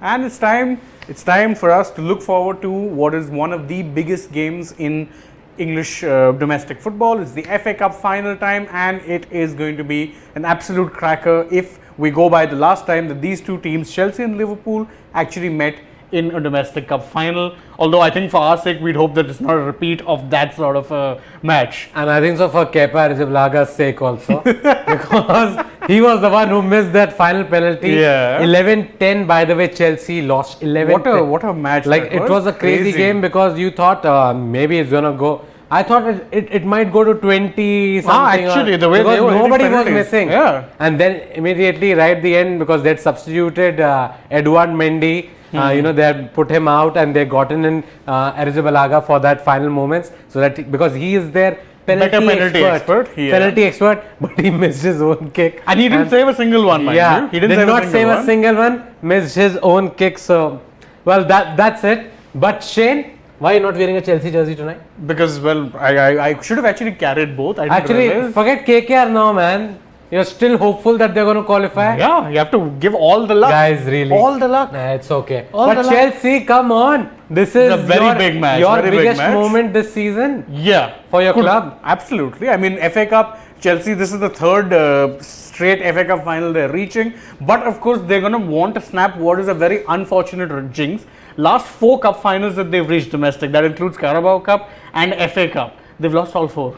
And it's time for us to look forward to what is one of the biggest games in English domestic football. It's the FA Cup final time, and it is going to be an absolute cracker if we go by the last time that these two teams, Chelsea and Liverpool, actually met in a domestic cup final. Although I think for our sake, we'd hope that it's not a repeat of that sort of a match. And I think so for Kepa Arrizabalaga's sake also, because he was the one who missed that final penalty. Yeah. 11-10, by the way, Chelsea lost 11-10. What a match! Like it was a crazy game because you thought maybe it's gonna go. I thought it might go to 20 something. Actually, the way because they were nobody was penalties. missing. Yeah. And then immediately right at the end, because they'd substituted Edouard Mendy. They had put him out and they gotten in Arrizabalaga for that final moments, so that because he is their penalty expert, but he missed his own kick and he didn't save a single one. Mind you. He did not save a single one. Missed his own kick. So, well, that's it. But Shane, why are you not wearing a Chelsea jersey tonight? Because I should have actually carried both. Forget KKR now, man. You're still hopeful that they're going to qualify? Yeah, you have to give all the luck. Guys, really. All the luck. Nah, it's okay. But Chelsea, come on. This is a very big match. Your biggest moment this season. Yeah. For your club. Absolutely. I mean, FA Cup, Chelsea, this is the third straight FA Cup final they're reaching. But of course, they're going to want to snap what is a very unfortunate jinx. Last 4 cup finals that they've reached domestic, that includes Carabao Cup and FA Cup. They've lost all 4.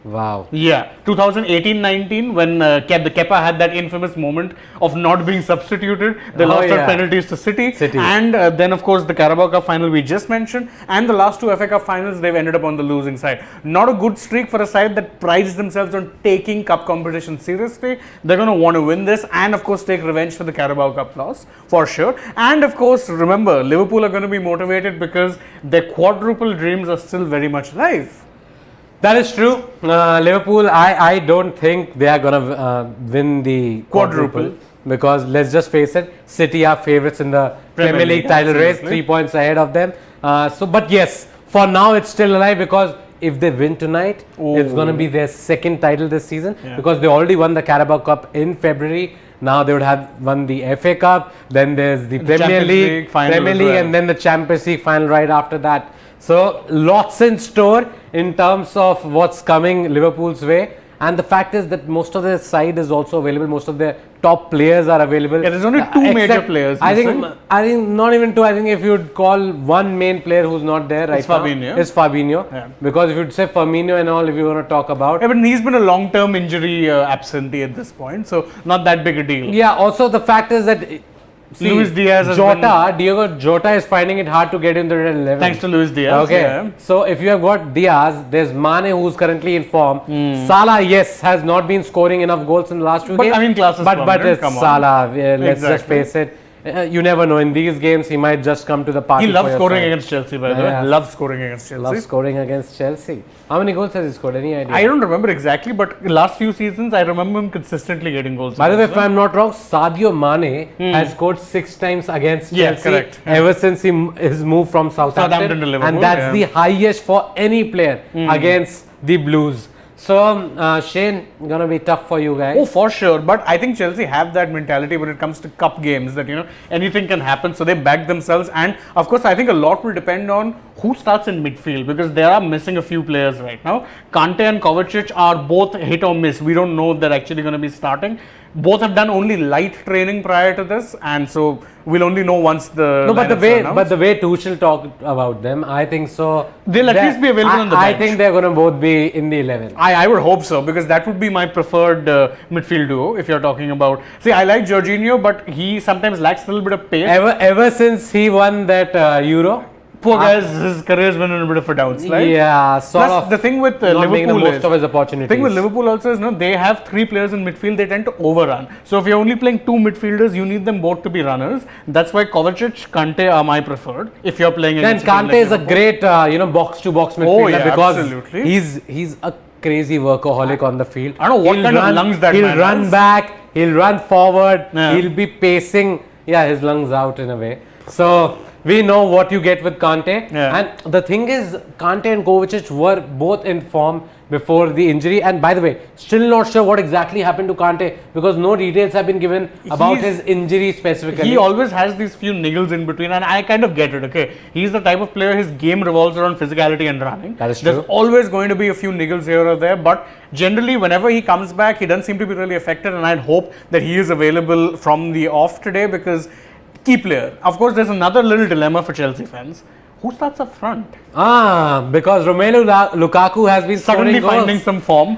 Wow. Yeah, 2018-19 when the Kepa had that infamous moment of not being substituted. They lost on penalties to City. And then of course the Carabao Cup final we just mentioned, and the last 2 FA Cup finals they've ended up on the losing side. Not a good streak for a side that prides themselves on taking cup competition seriously. They're going to want to win this and of course take revenge for the Carabao Cup loss for sure. And of course remember, Liverpool are going to be motivated because their quadruple dreams are still very much alive. That is true. Liverpool, I don't think they are going to win the quadruple because let's just face it, City are favourites in the Premier League title race, 3 points ahead of them. But yes, for now it's still alive because if they win tonight, it's going to be their second title this season because they already won the Carabao Cup in February. Now they would have won the FA Cup, then there's the Premier League and then the Champions League final right after that. So lots in store in terms of what's coming Liverpool's way, and the fact is that most of their side is also available. Most of their top players are available. Yeah, there's only 2 major players. I think not even 2. I think if you'd call one main player who's not there right now, it's Fabinho. Yeah. Because if you'd say Firmino and all, if you want to talk about, but he's been a long-term injury absentee at this point, so not that big a deal. Yeah. Also, the fact is that. Luis Diaz Diego Jota is finding it hard to get in the 11. Thanks to Luis Diaz. Okay. Yeah. So if you have got Diaz, there's Mane who's currently in form. Salah, yes, has not been scoring enough goals in the last 2 games. But I mean, class is but it's Salah. Let's just face it. You never know. In these games, he might just come to the party. He loves scoring against Chelsea, by the way. Loves scoring against Chelsea. Loves scoring against Chelsea. How many goals has he scored? Any idea? I don't remember exactly, but the last few seasons, I remember him consistently getting goals. By the way, if I'm not wrong, Sadio Mane has scored 6 times against Chelsea ever since his move from Southampton to Liverpool. And that's the highest for any player against the Blues. So, Shane, gonna be tough for you guys. Oh, for sure. But I think Chelsea have that mentality when it comes to cup games that, anything can happen. So they back themselves. And of course, I think a lot will depend on who starts in midfield because they are missing a few players right now. Kante and Kovacic are both hit or miss. We don't know if they're actually going to be starting. Both have done only light training prior to this, and so we'll only know once the. No, but the way Tuchel talked about them, I think so. They'll at least be available on the bench. I think they're going to both be in the 11. I would hope so because that would be my preferred midfield duo if you're talking about. See, I like Jorginho, but he sometimes lacks a little bit of pace. Ever since he won that Euro. Poor guy's his career's been in a bit of a downslide. Yeah, Plus, the thing with Liverpool most of his opportunities. The thing with Liverpool also is they have 3 players in midfield. They tend to overrun. So if you're only playing 2 midfielders, you need them both to be runners. That's why Kovacic, Kante are my preferred. If you're playing against Kante is a great box-to-box midfielder because absolutely. he's a crazy workaholic on the field. I don't know what kind of lungs that man has. He'll run back. He'll run forward. He'll be pacing. Yeah, his lungs out in a way. So we know what you get with Kante. Yeah. And the thing is, Kante and Kovacic were both in form before the injury. And by the way, still not sure what exactly happened to Kante because no details have been given about his injury specifically. He always has these few niggles in between, and I kind of get it. Okay, he's the type of player, his game revolves around physicality and running. That is true. There's always going to be a few niggles here or there, but generally whenever he comes back, he doesn't seem to be really affected, and I'd hope that he is available from the off today because key player. Of course, there's another little dilemma for Chelsea fans. Who starts up front? Because Romelu Lukaku has been Suddenly scoring finding goals. some form.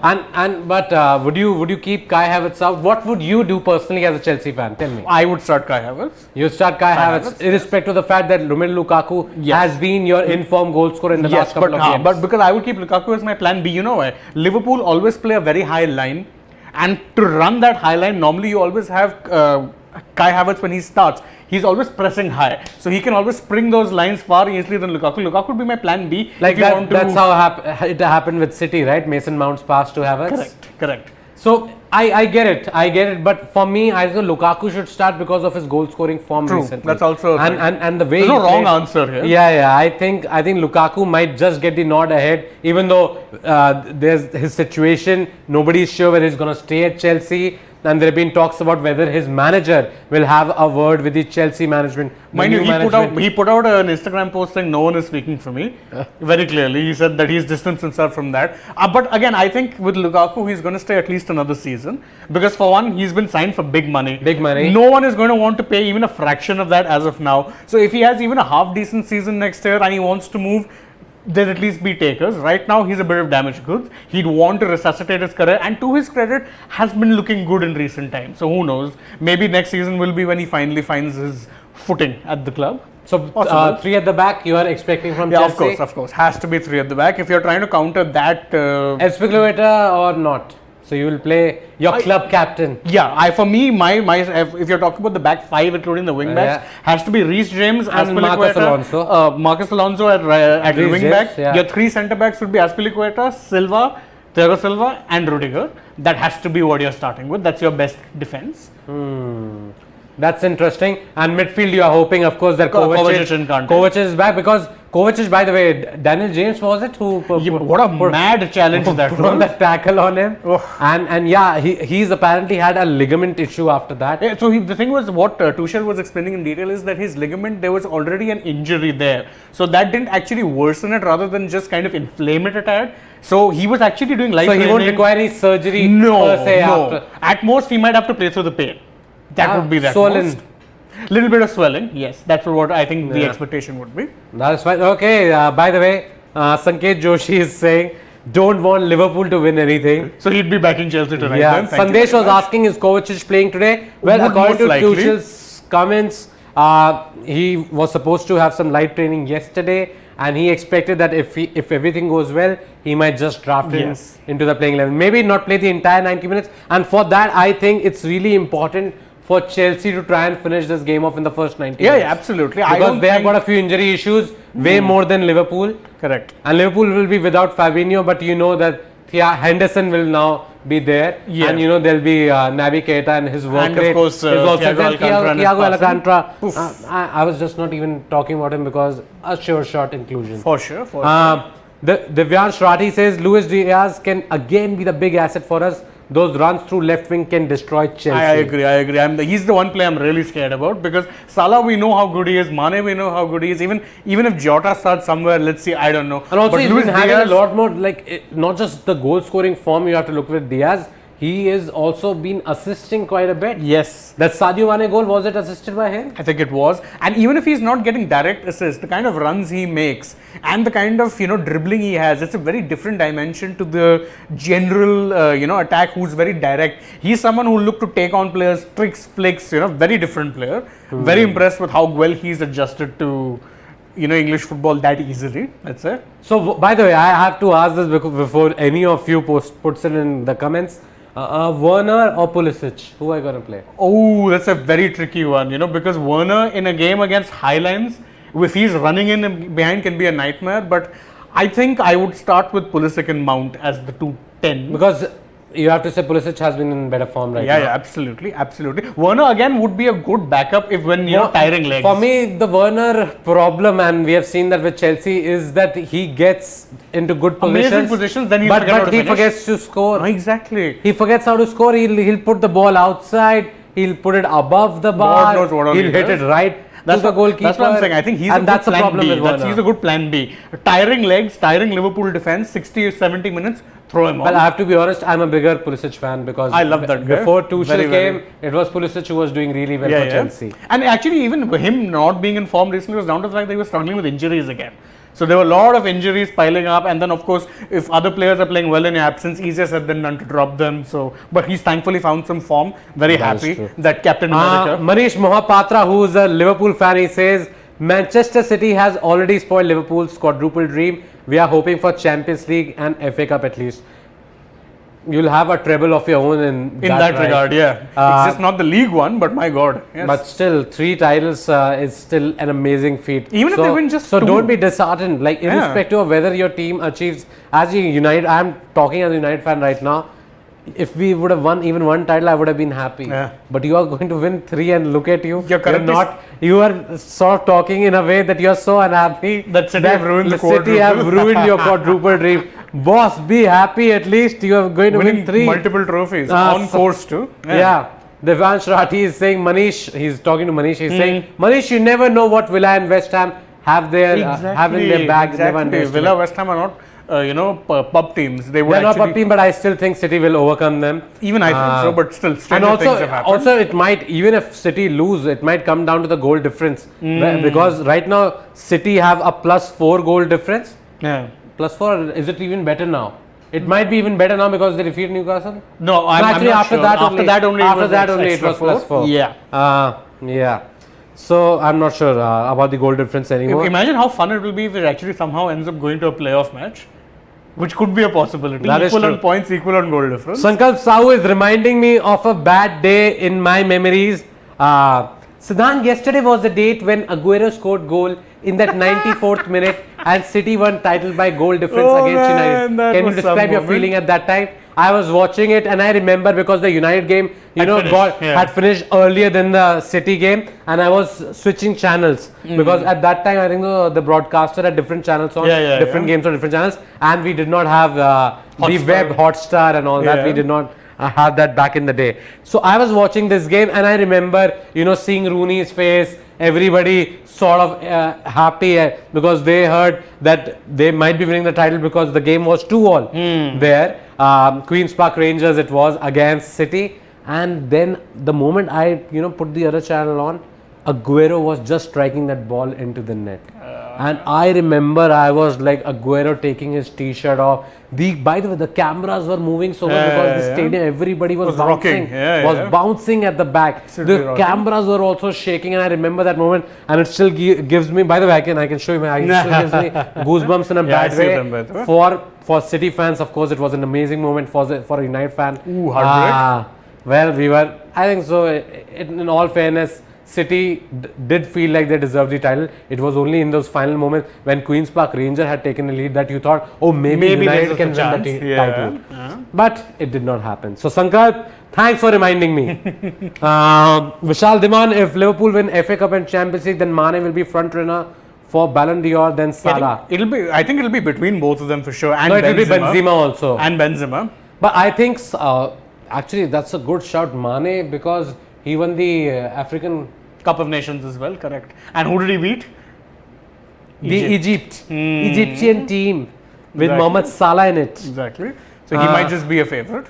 But would you keep Kai Havertz out? What would you do personally as a Chelsea fan? Tell me. I would start Kai Havertz. You start Kai Havertz, irrespective of the fact that Romelu Lukaku has been your informed goal scorer in the last couple of games. But because I would keep Lukaku as my plan B, you know why? Liverpool always play a very high line, and to run that high line, normally you always have Kai Havertz when he starts. He's always pressing high, so he can always spring those lines far easily than Lukaku. Lukaku would be my plan B. Like that, that's how it happened with City, right? Mason Mount's pass to Havertz. Correct. So I get it. But for me, I think Lukaku should start because of his goal scoring form recently. That's also and the way there's no wrong answer here. Yeah. I think Lukaku might just get the nod ahead, even though there's his situation. Nobody's sure whether he's going to stay at Chelsea. And there have been talks about whether his manager will have a word with the Chelsea management. Mind you, he put out an Instagram post saying no one is speaking for me. Very clearly, he said that he's distanced himself from that. But again, I think with Lukaku, he's going to stay at least another season because for one, he's been signed for big money. No one is going to want to pay even a fraction of that as of now. So if he has even a half decent season next year and he wants to move, there at least be takers. Right now, he's a bit of damaged goods. He'd want to resuscitate his career, and to his credit, has been looking good in recent times. So who knows? Maybe next season will be when he finally finds his footing at the club. So 3 at the back, you are expecting from Chelsea? Yeah, of course. Has to be 3 at the back. If you're trying to counter that, Azpilicueta or not? So you will play your club captain. Yeah, for me, if you're talking about the back 5, including the wing backs, has to be Reece James, and Marcus Alonso. Marcus Alonso at wing James, back. Yeah. Your 3 centre backs would be Azpilicueta, Thiago Silva, and Rudiger. That has to be what you're starting with. That's your best defense. That's interesting. And midfield, you are hoping, of course, that Kovacic is back because Kovacic, by the way, Daniel James was it who what a mad challenge that put on that tackle on him. And yeah, he's apparently had a ligament issue after that. Yeah, so the thing was what Tuchel was explaining in detail is that his ligament, there was already an injury there. So that didn't actually worsen it rather than just kind of inflame it a tad. So he was actually doing light training. So he won't require any surgery per se after. At most, he might have to play through the pain. That would be that most. Little bit of swelling, yes. That's what I think the expectation would be. That's fine. Okay, by the way, Sanket Joshi is saying, don't want Liverpool to win anything. So he'd be backing Chelsea tonight. Yeah, Sandesh was asking, is Kovacic playing today? Well, according to Tuchel's comments, he was supposed to have some light training yesterday. And he expected that if everything goes well, he might just draft him into the playing 11. Maybe not play the entire 90 minutes. And for that, I think it's really important for Chelsea to try and finish this game off in the first 90 minutes. Yeah, absolutely. Because they have got a few injury issues, way more than Liverpool. Correct. And Liverpool will be without Fabinho, but you know that Henderson will now be there. Yeah. And you know there'll be Naby Keita and his work and rate. And of course, Thiago Alcantara. I was just not even talking about him because a sure shot inclusion. For sure. The Divyansh Rathi says Luis Diaz can again be the big asset for us. Those runs through left wing can destroy Chelsea. I agree. He's the one player I'm really scared about because Salah, we know how good he is. Mane, we know how good he is. Even if Jota starts somewhere, let's see, I don't know. And also, he's been having a lot more, not just the goal scoring form you have to look with Diaz. He is also been assisting quite a bit. Yes. That Sadio Mane goal, was it assisted by him? I think it was. And even if he's not getting direct assists, the kind of runs he makes and the kind of, dribbling he has, it's a very different dimension to the general, attack who's very direct. He's someone who look to take on players, tricks, flicks, very different player. Very impressed with how well he's adjusted to English football that easily, let's say. So, by the way, I have to ask this before any of you puts it in the comments. Werner or Pulisic? Who are you going to play? Oh, that's a very tricky one, because Werner in a game against Highlands, if he's running in and behind, can be a nightmare. But I think I would start with Pulisic and Mount as the 2-10. Because you have to say Pulisic has been in better form right now. Yeah, absolutely. Werner again would be a good backup if when you know tiring legs. For me, the Werner problem, and we have seen that with Chelsea, is that he gets into good positions, then but he forgets to score. No, exactly. He forgets how to score. He'll put the ball outside. He'll put it above the bar. God knows what he'll hit it right. That's the goalkeeper. That's what I'm saying. I think he's a good plan B. He's a good plan B. Tiring legs, tiring Liverpool defense, 60 or 70 minutes, throw him on. Well, I have to be honest, I'm a bigger Pulisic fan because I love that guy. Before Tuchel came, it was Pulisic who was doing really well for Chelsea. And actually, even him not being in form recently was down to the fact that he was struggling with injuries again. So there were a lot of injuries piling up, and then of course, if other players are playing well in your absence, easier said than done to drop them. So, but he's thankfully found some form. Very happy that Captain America. Manish Mohapatra, who is a Liverpool fan, he says Manchester City has already spoiled Liverpool's quadruple dream. We are hoping for Champions League and FA Cup at least. You'll have a treble of your own in that regard, yeah. It's just not the league one, but my God. Yes. But still, 3 titles is still an amazing feat. Even if they win just 2. Don't be disheartened. Like, irrespective of whether your team achieves, as you United, I'm talking as a United fan right now. If we would have won even 1 title, I would have been happy. Yeah. But you are going to win 3 and look at you. You're not. You are sort of talking in a way that you're so unhappy that City have ruined the quadruple. City have ruined your quadruple dream. Boss, be happy at least. You are going to win 3. Multiple trophies on course to. Yeah. Devansh Rathi is saying, Manish, he's talking to Manish, he's saying, Manish, you never know what Villa and West Ham have their have in their bags. Exactly. Villa, West Ham are not pub teams. They're not pub team, but I still think City will overcome them. Even I think so, but still, and things have happened. Also, it might, even if City lose, it might come down to the goal difference. Because right now, City have a +4 goal difference. Yeah. +4, is it even better now? It might be even better now because they defeated Newcastle. No, I'm not after sure. that After that only it was +4. Yeah. Yeah. So I'm not sure about the goal difference anymore. Imagine how fun it will be if it actually somehow ends up going to a playoff match, which could be a possibility. Equal on points, equal on goal difference. Sankalp Sahu is reminding me of a bad day in my memories. Siddhant, yesterday was the date when Aguero scored goal in that 94th minute and City won title by goal difference against United. Can you describe your feeling at that time? I was watching it and I remember because the United game, had finished earlier than the City game, and I was switching channels because at that time I think the broadcaster had different channels on different games on different channels, and we did not have the web Hotstar and all that. We did not have that back in the day. So I was watching this game and I remember seeing Rooney's face, everybody sort of happy because they heard that they might be winning the title because the game was 2-2 there. Queen's Park Rangers it was against City, and then the moment I put the other channel on, Aguero was just striking that ball into the net. And I remember I was like Aguero taking his t-shirt off. By the way, the cameras were moving so much because the stadium, everybody was bouncing, bouncing at the back. The cameras were also shaking, and I remember that moment, and it still gives me. By the way, I can show you. It still gives me goosebumps in a bad way. For City fans, of course, it was an amazing moment. For a United fan, heartbreak. Well, I think so. In all fairness, City did feel like they deserved the title. It was only in those final moments when Queen's Park Rangers had taken the lead that you thought, maybe United can win the title. But it did not happen. So Sankalp, thanks for reminding me. Vishal Diman, if Liverpool win FA Cup and Champions League, then Mane will be front runner for Ballon d'Or, then Salah. I think it'll be between both of them for sure. And it will be Benzema also. And Benzema. But I think actually that's a good shout, Mane, because he won the African Cup of Nations as well, correct. And who did he beat? Egyptian team with Mohamed Salah in it. Exactly. So he might just be a favourite.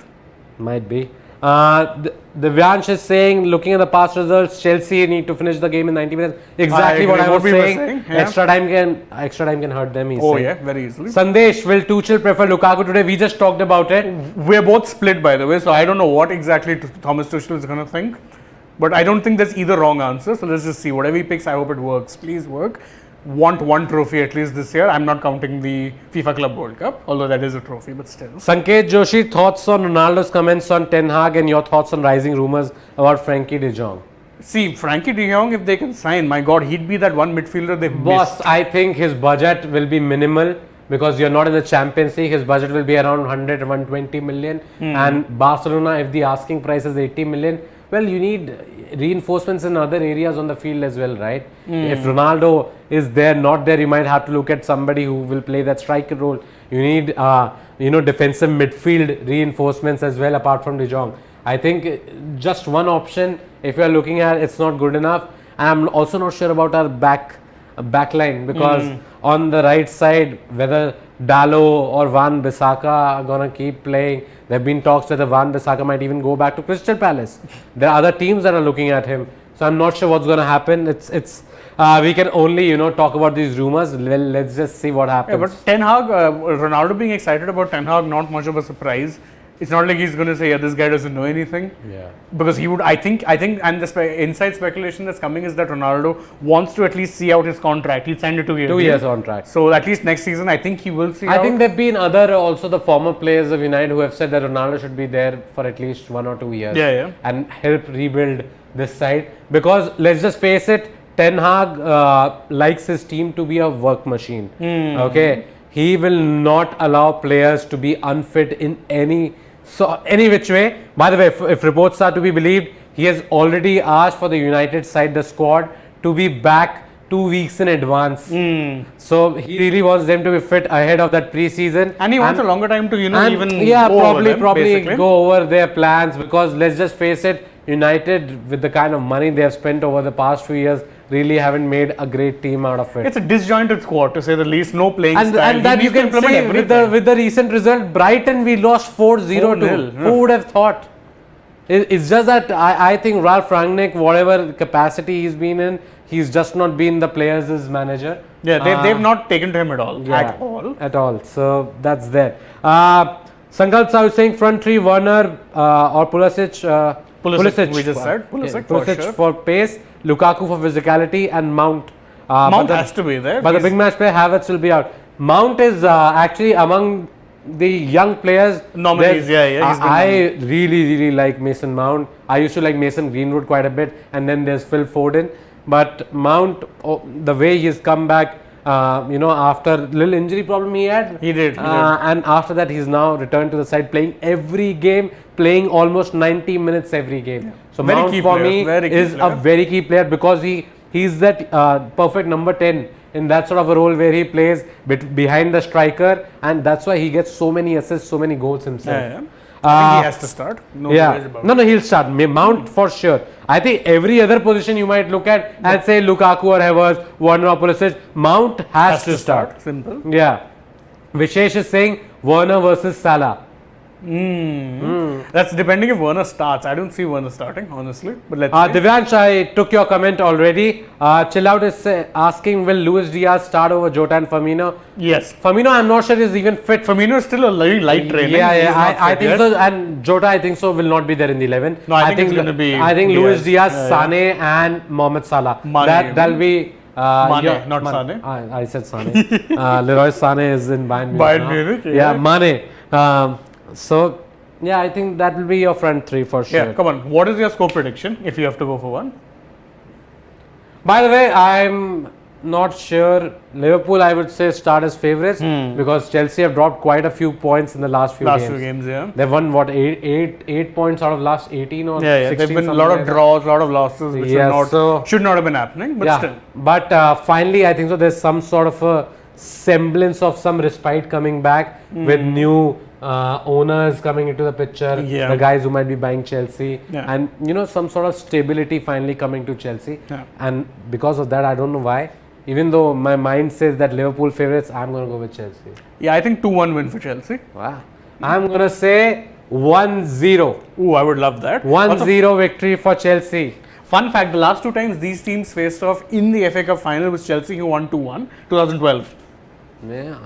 Might be. The Vyansh is saying, looking at the past results, Chelsea need to finish the game in 90 minutes. Exactly what I was saying. Extra time can hurt them. Very easily. Sandesh, will Tuchel prefer Lukaku today? We just talked about it. We're both split, by the way, so I don't know what exactly Thomas Tuchel is going to think. But I don't think there's either wrong answer. So let's just see. Whatever he picks, I hope it works. Please work. Want one trophy at least this year. I'm not counting the FIFA Club World Cup, although that is a trophy, but still. Sanket Joshi, thoughts on Ronaldo's comments on Ten Hag and your thoughts on rising rumours about Frankie de Jong? See, Frankie de Jong, if they can sign, my God, he'd be that one midfielder they've missed. I think his budget will be minimal. because you're not in the Champions League. His budget will be around 100 120 million, and Barcelona, if the asking price is 80 million, well, you need reinforcements in other areas on the field as well, right? If Ronaldo is there, not there, you might have to look at somebody who will play that striker role. You need defensive midfield reinforcements as well, apart from De Jong. I think just one option, if you are looking at, it's not good enough. I'm also not sure about our backline, because on the right side, whether Dalot or Van Bissaka are gonna keep playing. There have been talks whether Van Bissaka might even go back to Crystal Palace. There are other teams that are looking at him, so I'm not sure what's gonna happen. We can only talk about these rumors. Well, let's just see what happens. Yeah, but Ten Hag, Ronaldo being excited about Ten Hag, not much of a surprise. It's not like he's going to say, yeah, this guy doesn't know anything. Yeah. Because he would, I think, and the inside speculation that's coming is that Ronaldo wants to at least see out his contract. He signed a 2 year. 2 years contract. So at least next season, I think he will see. I think there've been also the former players of United who have said that Ronaldo should be there for at least 1 or 2 years. Yeah. And help rebuild this side. Because let's just face it, Ten Hag likes his team to be a work machine. Okay. He will not allow players to be unfit in any which way. By the way, if reports are to be believed, he has already asked for the United side, the squad, to be back 2 weeks in advance. So he really wants them to be fit ahead of that pre-season. And he wants a longer time to, probably go over their plans, because let's just face it, United, with the kind of money they have spent over the past few years, really haven't made a great team out of it. It's a disjointed squad, to say the least. No playing style. And that you can see with the recent result, Brighton, we lost 4-0 to. Who would have thought? It's just that I think Ralph Rangnick, whatever capacity he's been in, he's just not been the players' manager. Yeah, they've not taken to him at all. At all. So that's there. Sankalp Sahu is saying front three, Werner or Pulisic. Pulisic, we just said. Pulisic for pace, Lukaku for physicality, and Mount. Mount has to be there. But the big match player, Havertz, will be out. Mount is actually among the young players. Nominees, I really like Mason Mount. I used to like Mason Greenwood quite a bit, and then there's Phil Foden. But Mount, the way he's come back, after little injury problem he had. He did. And after that, he's now returned to the side, playing every game, playing almost 90 minutes every game. So Mount for me is a very key player, because he's that perfect number 10 in that sort of a role where he plays behind the striker, and that's why he gets so many assists, so many goals himself. I think he has to start. No, he'll start. Mount for sure. I think every other position you might look at and say Lukaku or Havertz, Werner or Pulisic, Mount has to start. Simple. Yeah. Vishesh is saying Werner versus Salah. That's depending if Werner starts. I don't see Werner starting, honestly. But let's see. Divyansh, I took your comment already. Chill Out is asking, will Luis Diaz start over Jota and Firmino? Yes. Firmino, I'm not sure is even fit. Firmino is still a very light training. I think so. And Jota, I think so, will not be there in the 11. No, I think it's going to be. I think Luis Diaz, Sane, and Mohamed Salah. That'll be. Mane, not Sane. I said Sane. Leroy Sane is in Bayern Munich. Mane. So, I think that will be your front three for sure. Yeah, come on. What is your score prediction if you have to go for one? By the way, I'm not sure. Liverpool, I would say, start as favourites because Chelsea have dropped quite a few points in the last few games. They've won what, 8 points out of last 18 or 16. There've been a lot of draws, a lot of losses, which should not have been happening, but still. But finally, I think so. There's some sort of a semblance of some respite coming back with new owners coming into the picture, the guys who might be buying Chelsea, and some sort of stability finally coming to Chelsea. And because of that, I don't know why, even though my mind says that Liverpool favourites, I'm going to go with Chelsea. Yeah, I think 2-1 win for Chelsea. Wow. I'm going to say 1-0. Ooh, I would love that. 1-0 victory for Chelsea. Fun fact, the last 2 times these teams faced off in the FA Cup final was Chelsea, who won 2-1, 2012. Yeah.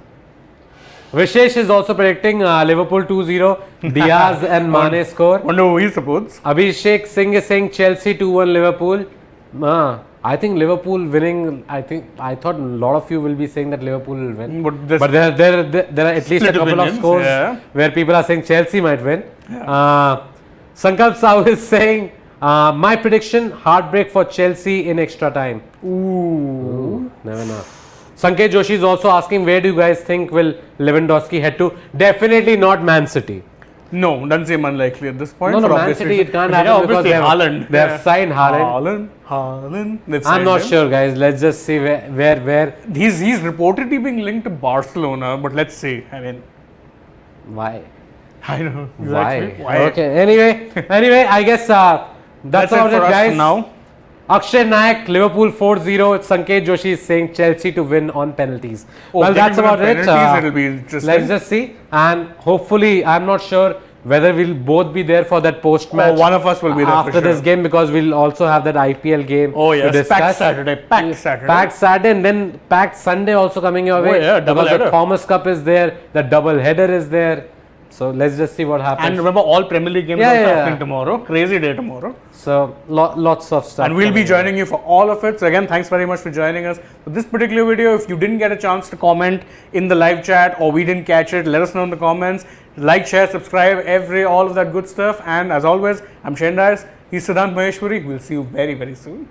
Vishesh is also predicting Liverpool 2-0, Diaz and Mane score. Wonder who he supports. Abhishek Singh is saying Chelsea 2-1 Liverpool. I think Liverpool winning. I thought a lot of you will be saying that Liverpool will win. But there are at least a couple of scores where people are saying Chelsea might win. Sankalp Sahu is saying my prediction, heartbreak for Chelsea in extra time. Ooh. Never know. Sanket Joshi is also asking, where do you guys think will Lewandowski head to? Definitely not Man City. No, doesn't seem unlikely at this point. No, for Man obvious City, reasons. it can't Yeah, happen because obviously they have signed Haaland. Haaland. They've I'm signed not him. sure, guys. Let's just see where. He's reportedly being linked to Barcelona, but let's see. I mean, Why? I don't know exactly. Why? Okay. Anyway, I guess that's about it for it, us guys. now. Akshay Nayak, Liverpool 4-0. Sanket Joshi is saying Chelsea to win on penalties. Oh, well, that's about it. It'll be interesting. Let's just see. And hopefully, I'm not sure whether we'll both be there for that post-match. One of us will be there after this game, because we'll also have that IPL game to discuss. Packed Saturday. Packed Saturday, and then packed Sunday also coming your way. Yeah, double because header. the Thomas Cup is there, the double header is there. So let's just see what happens. And remember, all Premier League games are happening tomorrow. Crazy day tomorrow. So lots of stuff. And we'll be joining you for all of it. So again, thanks very much for joining us for this particular video. If you didn't get a chance to comment in the live chat or we didn't catch it, let us know in the comments. Like, share, subscribe, all of that good stuff. And as always, I'm Shendais. He's Siddhant Maheshwari. We'll see you very, very soon.